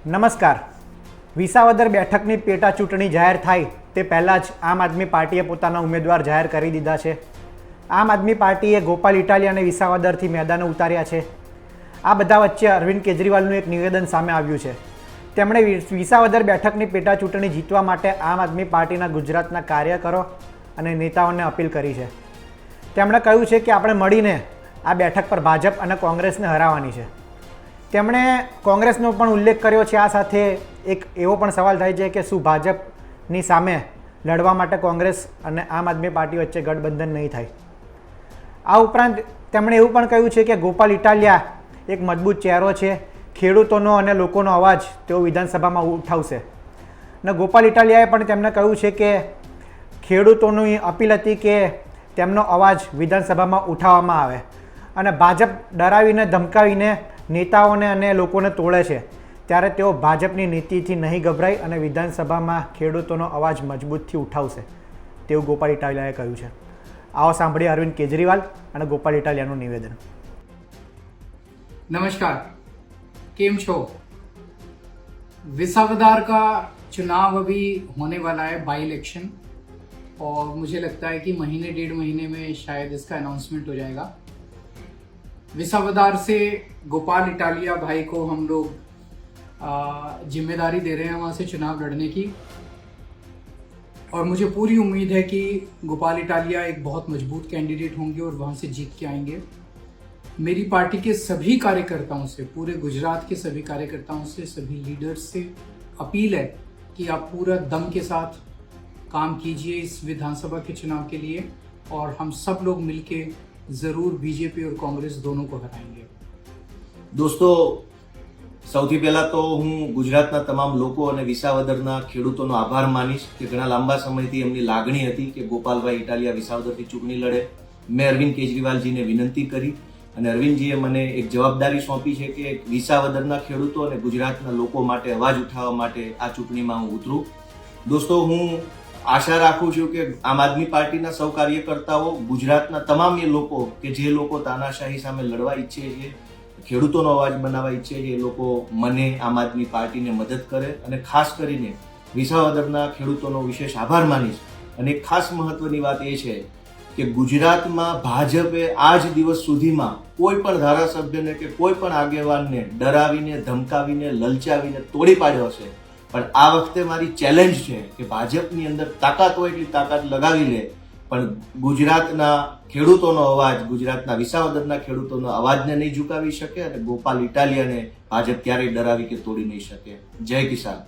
નમસ્કાર. વિસાવદર બેઠકની પેટા ચૂંટણી જાહેર થાય તે પહેલાં જ આમ આદમી પાર્ટીએ પોતાના ઉમેદવાર જાહેર કરી દીધા છે. આમ આદમી પાર્ટીએ ગોપાલ ઇટાલિયાને વિસાવદરથી મેદાને ઉતાર્યા છે. આ બધા વચ્ચે અરવિંદ કેજરીવાલનું એક નિવેદન સામે આવ્યું છે. તેમણે વિસાવદર બેઠકની પેટા ચૂંટણી જીતવા માટે આમ આદમી પાર્ટીના ગુજરાતના કાર્યકરો અને નેતાઓને અપીલ કરી છે. તેમણે કહ્યું છે કે આપણે મળીને આ બેઠક પર ભાજપ અને કોંગ્રેસને હરાવવાની છે. તેમણે કોંગ્રેસનો પણ ઉલ્લેખ કર્યો છે. આ સાથે એક એવો પણ સવાલ થાય છે કે શું ભાજપની સામે લડવા માટે કોંગ્રેસ અને આમ આદમી પાર્ટી વચ્ચે ગઠબંધન નહીં થાય. આ ઉપરાંત તેમણે એવું પણ કહ્યું છે કે ગોપાલ ઇટાલિયા એક મજબૂત ચહેરો છે. ખેડૂતોનો અને લોકોનો અવાજ તેઓ વિધાનસભામાં ઉઠાવશે. અને ગોપાલ ઇટાલિયાએ પણ તેમને કહ્યું છે કે ખેડૂતોની અપીલ હતી કે તેમનો અવાજ વિધાનસભામાં ઉઠાવવામાં આવે અને ભાજપ ડરાવીને ધમકાવીને નેતાઓને અને લોકોને તોડે છે ત્યારે તેઓ ભાજપની નીતિથી નહીં ગભરાય અને વિધાનસભામાં ખેડૂતોનો અવાજ મજબૂતથી ઉઠાવશે તેવું ગોપાલ ઇટાલિયાએ કહ્યું છે. આવો સાંભળીએ અરવિંદ કેજરીવાલ અને ગોપાલ ઇટાલિયાનું નિવેદન. नमस्कार, केम छो। विसावदर का चुनाव अभी होने वाला है, बाई इलेक्शन, और मुझे लगता है कि महीने 1.5 महीने में शायद इसका अनाउंसमेंट हो जाएगा। विसावदर से गोपाल इटालिया भाई को हम लोग जिम्मेदारी दे रहे हैं वहाँ से चुनाव लड़ने की, और मुझे पूरी उम्मीद है कि गोपाल इटालिया एक बहुत मजबूत कैंडिडेट होंगे और वहाँ से जीत के आएंगे। मेरी पार्टी के सभी कार्यकर्ताओं से, पूरे गुजरात के सभी कार्यकर्ताओं से, सभी लीडर्स से अपील है कि आप पूरा दम के साथ काम कीजिए इस विधानसभा के चुनाव के लिए, और हम सब लोग मिलके ज़रूर बीजेपी और कांग्रेस दोनों को हराएंगे। दोस्तों, સૌથી પહેલા તો હું ગુજરાતના તમામ લોકો અને વિસાવદરના ખેડૂતોનો આભાર માનીશ કે ઘણા લાંબા સમયથી એમની લાગણી હતી કે ગોપાલભાઈ ઇટાલિયા વિસાવદરથી ચૂંટણી લડે. મેં અરવિંદ કેજરીવાલજીને વિનંતી કરી અને અરવિંદજીએ મને એક જવાબદારી સોંપી છે કે વિસાવદરના ખેડૂતો અને ગુજરાતના લોકો માટે અવાજ ઉઠાવવા માટે આ ચૂંટણીમાં હું ઉતરું. દોસ્તો, હું આશા રાખું છું કે આમ આદમી પાર્ટીના સૌ કાર્યકર્તાઓ, ગુજરાતના તમામ એ લોકો કે જે લોકો તાનાશાહી સામે લડવા ઈચ્છે છે, ખેડૂતોનો અવાજ બનાવવા ઈચ્છે છે, એ લોકો મને આમ આદમી પાર્ટીને મદદ કરે. અને ખાસ કરીને વિસાવદરના ખેડૂતોનો વિશેષ આભાર માનીશ. અને એક ખાસ મહત્વની વાત એ છે કે ગુજરાતમાં ભાજપે આજ દિવસ સુધીમાં કોઈ પણ ધારાસભ્યને કે કોઈ પણ આગેવાનને ડરાવીને, ધમકાવીને, લલચાવીને તોડી પાડ્યો છે. પણ આ વખતે મારી ચેલેન્જ છે કે ભાજપની અંદર તાકાત હોય એટલી તાકાત લગાવી લે, પણ ગુજરાતના ખેડૂતોનો અવાજ, ગુજરાતના વિસાવદરના ખેડૂતોનો અવાજને નહીં ઝુકાવી શકે અને ગોપાલ ઇટાલિયાને ભાજપ ક્યારેય ડરાવી કે તોડી નહીં શકે. જય કિસાન.